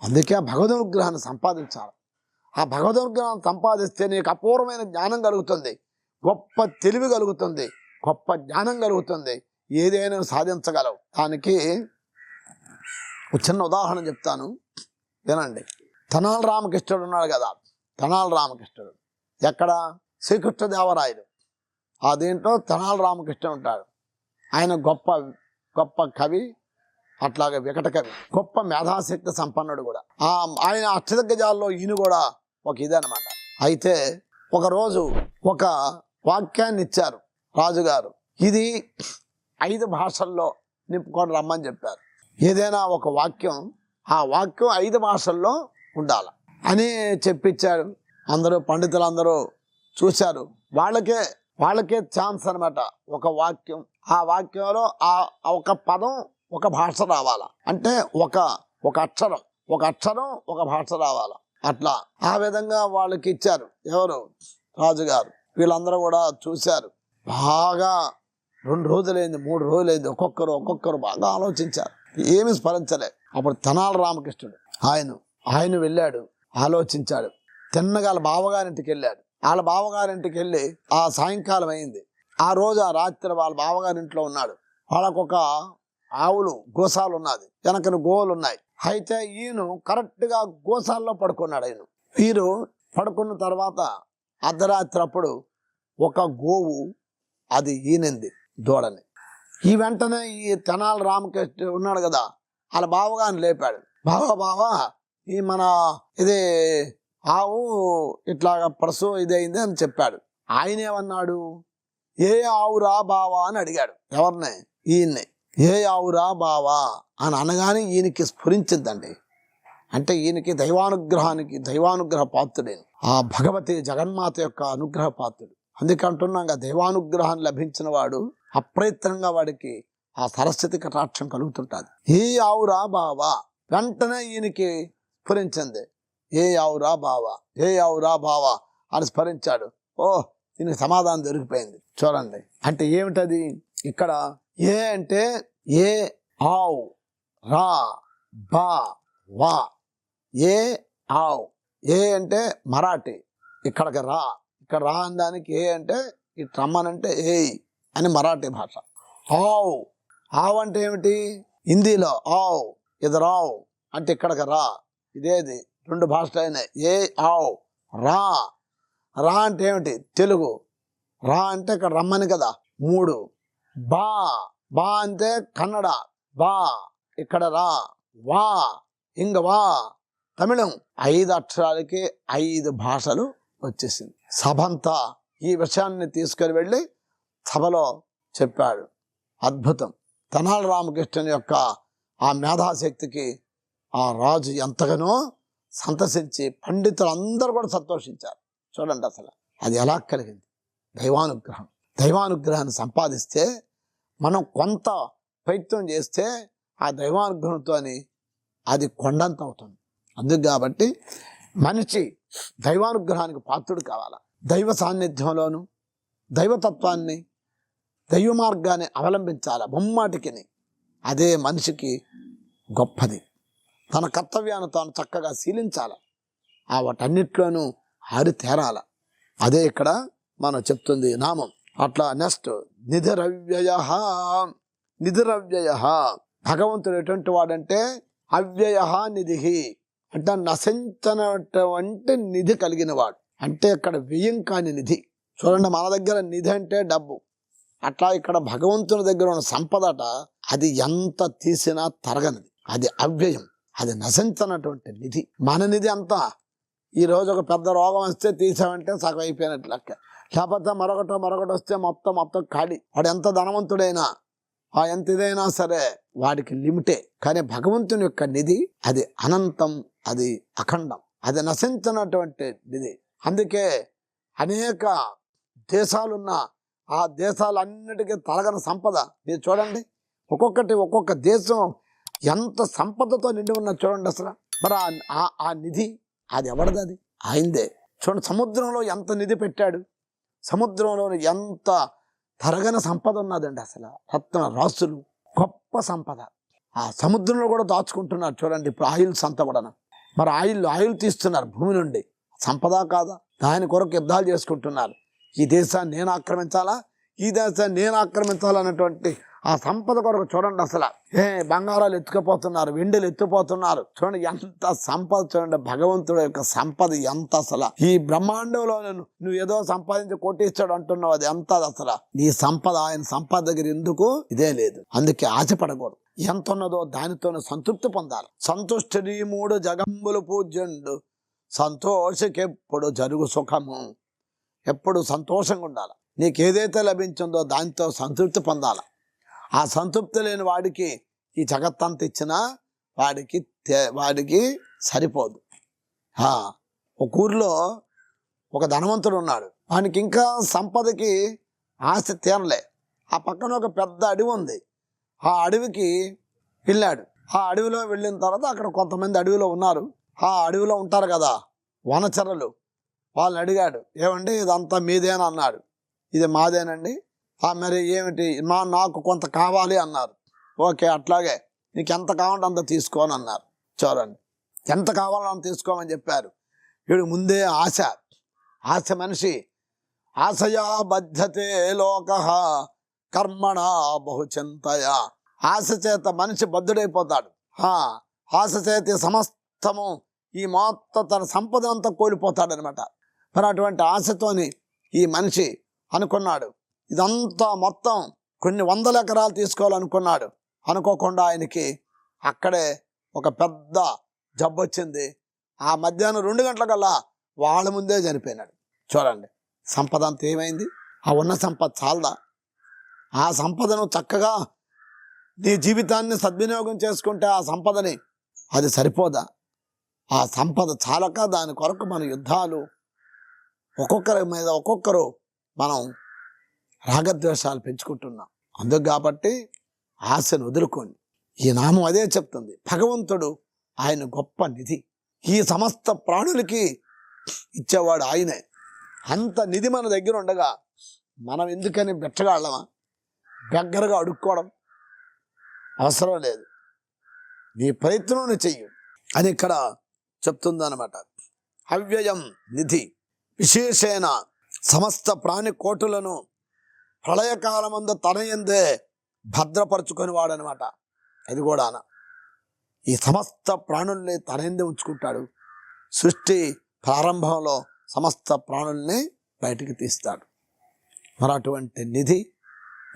అందుకే భగవదనుగ్రహాన్ని సంపాదించాలి. ఆ భగవదనుగ్రహాన్ని సంపాదిస్తే నీకు అపూర్వమైన జ్ఞానం కలుగుతుంది, గొప్ప తెలివి కలుగుతుంది, గొప్ప జ్ఞానం కలుగుతుంది, ఏదైనా సాధించగలవు. దానికి ఒక చిన్న ఉదాహరణ చెప్తాను, వినండి. తెనాలి రామకృష్ణుడు ఉన్నాడు కదా, తెనాలి రామకృష్ణుడు ఎక్కడ? శ్రీకృష్ణదేవరాయలు ఆ దీంట్లో తెనాలి రామకృష్ణుడు ఉంటాడు. ఆయన గొప్ప గొప్ప కవి, అట్లాగే వికట కవి, గొప్ప మేధాశక్తి సంపన్నుడు కూడా. ఆయన అష్టదిగ్గజాల్లో ఈయన కూడా ఒక ఇదనమాట. అయితే ఒకరోజు ఒక వాక్యాన్ని ఇచ్చారు రాజుగారు, ఇది 5 భాషల్లో నింపుకొని రమ్మని చెప్పారు. ఏదైనా ఒక వాక్యం, ఆ వాక్యం 5 భాషల్లో ఉండాలి అని చెప్పించాడు. అందరూ పండితులందరూ చూశారు. వాళ్ళకే ఛాన్స్ అనమాట. ఒక వాక్యం, ఆ వాక్యంలో ఆ ఒక పదం ఒక భాష రావాలా, అంటే ఒక అక్షరం ఒక భాష రావాలా. అట్లా ఆ విధంగా వాళ్ళకి ఇచ్చారు. ఎవరు? రాజుగారు. వీళ్ళందరూ కూడా చూశారు. బాగా 2 రోజులైంది, 3 రోజులైంది, ఒక్కొక్కరు బాగా ఆలోచించారు, ఏమి స్మరించలే. అప్పుడు తెనాలి రామకృష్ణుడు ఆయన వెళ్ళాడు, ఆలోచించాడు. తిన్నగా వాళ్ళ బావగారింటికి వెళ్ళాడు. వాళ్ళ బావగారింటికి వెళ్ళి ఆ సాయంకాలం అయింది. ఆ రోజు ఆ రాత్రి వాళ్ళ బావగారింట్లో ఉన్నాడు. వాళ్ళకొక ఆవులు గోసాలు ఉన్నది, వెనకను గోవులు ఉన్నాయి. అయితే ఈయన కరెక్ట్గా గోసాల్లో పడుకున్నాడు. వీరు పడుకున్న తర్వాత అర్ధరాత్రి అప్పుడు ఒక గోవు అది ఈనింది దూడని. ఈ వెంటనే ఈ తెనాలి రామకృష్ణ ఉన్నాడు కదా, వాళ్ళ బావగారిని లేపాడు. బావా ఈ మన ఇది ఆవు ఇట్లాగా ప్రసవ ఇదైంది అని చెప్పాడు. ఆయన ఏమన్నాడు? ఏ ఆవురా బావా అని అడిగాడు. ఎవరిని? ఈయన్ని. ఏ ఆవురా బావా అని అనగానే ఈయనకి స్ఫురించిందండి. అంటే ఈయనకి దైవానుగ్రహ పాత్రుడేను, ఆ భగవతి జగన్మాత యొక్క అనుగ్రహ పాత్రుడు. అందుకే అంటున్నాగా, దైవానుగ్రహాన్ని లభించిన వాడు అప్రయత్నంగా వాడికి ఆ సరస్వతి కటాక్షం కలుగుతుంటుంది. ఏ ఆవురా బావా, వెంటనే ఈయనకి స్ఫురించింది. ఏ ఆవురా బావా అని స్మరించాడు. దీనికి సమాధానం దొరికిపోయింది. చూడండి, అంటే ఏమిటది? ఇక్కడ ఏ అంటే ఏ ఆవు, రా బా వా, ఏ ఆవు. ఏ అంటే మరాఠీ, ఇక్కడ రా అనడానికి ఏ అంటే ఇటు రమ్మనంటే ఏయ్ అని మరాఠీ భాష. ఆవు అంటే ఏమిటి? హిందీలో ఆవు, ఇది రావు అంటే ఇక్కడికి రా. ఇదేది 2 భాషలు అయినాయి. ఏ ఆవు. రా అంటే ఏమిటి? తెలుగు. రా అంటే ఇక్కడ రమ్మని కదా 3. బా అంటే కన్నడ, బా ఇక్కడ రా. వా ఇంగ వా తమిళం. 5 అక్షరాలకి 5 భాషలు వచ్చేసింది. సభంతా ఈ విషయాన్ని తీసుకొని వెళ్ళి సభలో చెప్పాడు. అద్భుతం. తెనాలి రామకృష్ణుని యొక్క ఆ మేధాశక్తికి ఆ రాజు ఎంతగానో సంతసించి పండితులందరూ కూడా సంతోషించారు. చూడండి అసలు అది ఎలా కలిగింది? దైవానుగ్రహాన్ని సంపాదిస్తే మనం కొంత ప్రయత్నం చేస్తే ఆ దైవానుగ్రహంతో అది కొండంత అవుతుంది. అందుకు కాబట్టి మనిషి దైవానుగ్రహానికి పాత్రుడు కావాలా. దైవ సాన్నిధ్యంలోను దైవతత్వాన్ని, దైవ మార్గాన్ని అవలంబించాలి ముమ్మాటికి. అదే మనిషికి గొప్పది. తన కర్తవ్యాన్ని తాను చక్కగా శీలించాలి, ఆ వాటన్నిట్లోనూ ఆరితేరాల. అదే ఇక్కడ మనం చెప్తుంది నామం. అట్లా నెక్స్ట్ నిధిరవ్యయ. భగవంతుడు ఎటువంటి వాడంటే అవ్యయ నిధి, అంటే నశించనటువంటి నిధి కలిగిన వాడు. అంటే ఇక్కడ వ్యయం కాని నిధి. చూడండి, మన దగ్గర నిధి అంటే డబ్బు, అట్లా ఇక్కడ భగవంతుని దగ్గర ఉన్న సంపదట అది ఎంత తీసినా తరగనిది. అది అవ్యయం, అది నశించనటువంటి నిధి. మన నిధి అంతా ఈరోజు ఒక పెద్ద రోగం వస్తే తీసామంటే సగం అయిపోయినట్టు లెక్క. లేకపోతే మరొకటి వస్తే మొత్తం ఖాళీ. వాడు ఎంత ధనవంతుడైనా, ఎంత ఇదైనా సరే వాడికి లిమిటే. కానీ భగవంతుని యొక్క నిధి అది అనంతం, అది అఖండం, అది నశించినటువంటి నిధి. అందుకే అనేక దేశాలున్న ఆ దేశాలన్నిటికీ తరగని సంపద. మీరు చూడండి, ఒక్కొక్క దేశం ఎంత సంపదతో నిండి ఉన్న చూడండి అసలు. మరి ఆ నిధి అది ఎవరిది? అది ఆయనదే. చూడండి, సముద్రంలో ఎంత నిధి పెట్టాడు, సముద్రంలో ఎంత తరగని సంపద ఉన్నదండి. అసలు రత్న రాసులు, గొప్ప సంపద ఆ సముద్రంలో కూడా దాచుకుంటున్నారు. చూడండి ఇప్పుడు ఆయిల్స్ అంతా కూడా, మరి ఆయిల్ తీస్తున్నారు భూమి నుండి. సంపద కాదా? దాని కొరకు యుద్ధాలు చేసుకుంటున్నారు. ఈ దేశాన్ని నేను ఆక్రమించాలా, ఈ దేశాన్ని నేను ఆక్రమించాలన్నటువంటి ఆ సంపద కొరకు చూడండి అసలు. బంగారాలు ఎత్తుకుపోతున్నారు, వెండిలు ఎత్తుపోతున్నారు. చూడండి ఎంత సంపద, చూడండి భగవంతుడు యొక్క సంపద ఎంత అసలు. ఈ బ్రహ్మాండంలో నువ్వు ఏదో సంపాదించి కొట్టిస్తాడు అంటున్నావు, అది ఎంత అసలు. నీ సంపద ఆయన సంపద దగ్గర ఎందుకు? ఇదే లేదు. అందుకే ఆశపడకూడదు. ఎంత ఉన్నదో దానితోనే సంతృప్తి పొందాలి. సంతుష్టి మూడు జగంబులు పూజ్యండు, సంతోషకెప్పుడు జరుగు సుఖము. ఎప్పుడు సంతోషంగా ఉండాలి. నీకు ఏదైతే లభించిందో దానితో సంతృప్తి పొందాలి. ఆ సంతృప్తి లేని వాడికి ఈ జగత్తంత ఇచ్చినా వాడికి సరిపోదు. ఒక ఊరిలో ఒక ధనవంతుడు ఉన్నాడు. వానికి ఇంకా సంపదకి ఆశ తీరలే. ఆ పక్కన ఒక పెద్ద అడవి ఉంది. ఆ అడవికి వెళ్ళాడు. ఆ అడవిలో వెళ్ళిన తర్వాత అక్కడ కొంతమంది అడవిలో ఉన్నారు. ఆ అడవిలో ఉంటారు కదా వనచరులు, వాళ్ళని అడిగాడు, ఏమండి ఇదంతా మీదేనా అన్నాడు. ఇది మాదేనండి. మరి ఏమిటి, నాకు కొంత కావాలి అన్నారు. ఓకే, అట్లాగే నీకు ఎంత కావాలంటే అంత తీసుకోని అన్నారు. చూడండి, ఎంత కావాలో అంత తీసుకోమని చెప్పారు. వీడు ముందే ఆశ మనిషి. ఆశయా బద్ధతే లోకః కర్మణా బహుచింతయా. ఆశ చేత మనిషి బద్ధుడైపోతాడు. ఆశ చేత సమస్తము ఈ మొత్తం తన సంపద అంతా కోల్పోతాడు అనమాట. మరి అటువంటి ఆశతోని ఈ మనిషి అనుకున్నాడు, ఇదంతా మొత్తం కొన్ని 100 ఎకరాలు తీసుకోవాలనుకున్నాడు. అనుకోకుండా ఆయనకి అక్కడే ఒక పెద్ద జబ్బు వచ్చింది. ఆ మధ్యాహ్నం 2 గంటలకల్లా వాళ్ళ ముందే చనిపోయినాడు. చూడండి, సంపద అంతా ఏమైంది? ఆ ఉన్న సంపద చాలదా? ఆ సంపదను చక్కగా నీ జీవితాన్ని సద్వినియోగం చేసుకుంటే ఆ సంపదని అది సరిపోదా? ఆ సంపద చాలక దాని కొరకు మన యుద్ధాలు, ఒక్కొక్కరి మీద ఒక్కొక్కరు మనం రాగద్వేషాలు పెంచుకుంటున్నాం. అందుకు కాబట్టి ఆశను వదులుకోండి. ఈ నామం అదే చెప్తుంది. భగవంతుడు ఆయన గొప్ప నిధి. ఈ సమస్త ప్రాణులకి ఇచ్చేవాడు ఆయనే. అంత నిధి మన దగ్గర ఉండగా మనం ఎందుకని బెచ్చగాళ్ళమా? దగ్గరగా అడుక్కోవడం అవసరం లేదు. నీ ప్రయత్నం చెయ్యు అని ఇక్కడ చెప్తుందన్నమాట. అవ్యయం నిధి విశేషేణ సమస్త ప్రాణి కోటులను ప్రళయకాలమందు తన యందే భద్రపరుచుకొని వాడనమాట. అది కూడా ఈ సమస్త ప్రాణుల్ని తన యందే ఉంచుకుంటాడు. సృష్టి ప్రారంభంలో సమస్త ప్రాణుల్ని బయటికి తీస్తాడు. మరి అటువంటి నిధి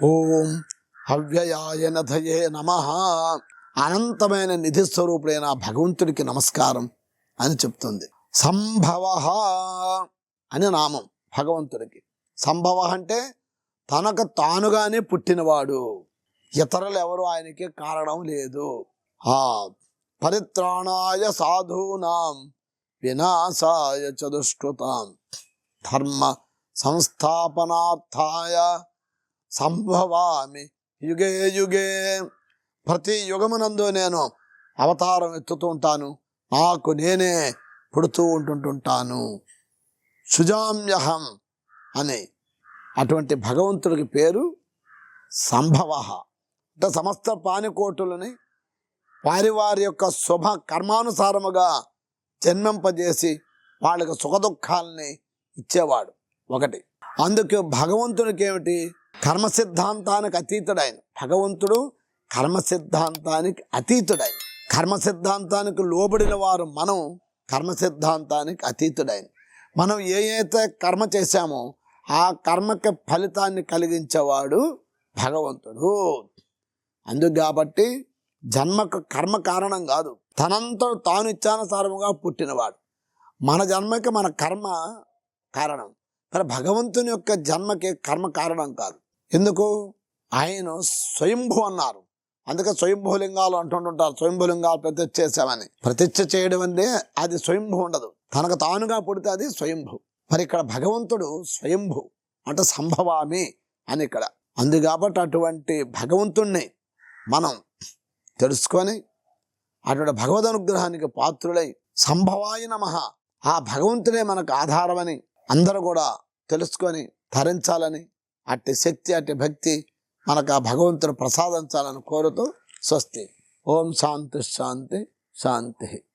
ఓం అవ్యయాయ నధయే నమః, అనంతమైన నిధి స్వరూపుడైన భగవంతుడికి నమస్కారం అని చెప్తుంది. సంభవ అని నామం భగవంతుడికి. సంభవ అంటే తనకు తానుగానే పుట్టినవాడు, ఇతరులు ఎవరు ఆయనకి కారణం లేదు. పరిత్రాణాయ సాధూనాం వినాశాయ చ దుష్కృతాం ధర్మ సంస్థాపనార్థాయ సంభవామి యుగే యుగే. ప్రతి యుగమునందు నేను అవతారం ఎత్తుతూ ఉంటాను, నాకు నేనే పుడుతూ ఉంటుంటాను. సుజామ్యహం అని అటువంటి భగవంతుడికి పేరు సంభవ. అంటే సమస్త ప్రాణికోటులని వారి యొక్క శుభ కర్మానుసారముగా జన్మింపజేసి వాళ్ళకి సుఖదుఖాలని ఇచ్చేవాడు ఒకటి. అందుకే భగవంతుడికి ఏమిటి, కర్మ సిద్ధాంతానికి అతీతుడైన భగవంతుడు. కర్మ సిద్ధాంతానికి అతీతుడైన, కర్మ సిద్ధాంతానికి లోబడిన వారు మనం కర్మ సిద్ధాంతానికి అతీతుడైన. మనం ఏదైతే కర్మ చేశామో ఆ కర్మకి ఫలితాన్ని కలిగించేవాడు భగవంతుడు. అందుకు కాబట్టి జన్మకు కర్మ కారణం కాదు, తనంతడు తాను ఇచ్చానుసారముగా పుట్టినవాడు. మన జన్మకి మన కర్మ కారణం. మరి భగవంతుని యొక్క జన్మకి కర్మ కారణం కాదు. ఎందుకు? ఆయన స్వయంభూ అన్నారు. అందుకే స్వయంభూలింగాలు అంటుంటారు, స్వయంభూలింగాలు ప్రతిష్ఠ చేశామని. ప్రతిష్ఠ చేయడం అంటే అది స్వయంభూ ఉండదు, తనకు తానుగా పుడితే అది స్వయంభూ. మరి ఇక్కడ భగవంతుడు స్వయంభూ అంటే సంభవామి అని ఇక్కడ. అందు కాబట్టి అటువంటి భగవంతుణ్ణి మనం తెలుసుకొని అటువంటి భగవద్ అనుగ్రహానికి పాత్రులై సంభవాయ నమః, ఆ భగవంతుడే మనకు ఆధారమని అందరూ కూడా తెలుసుకొని ధరించాలని, అట్టి శక్తి అట్టి భక్తి మనకు ఆ భగవంతుని ప్రసాదించాలని కోరుతూ స్వస్తి. ఓం శాంతి శాంతి శాంతి.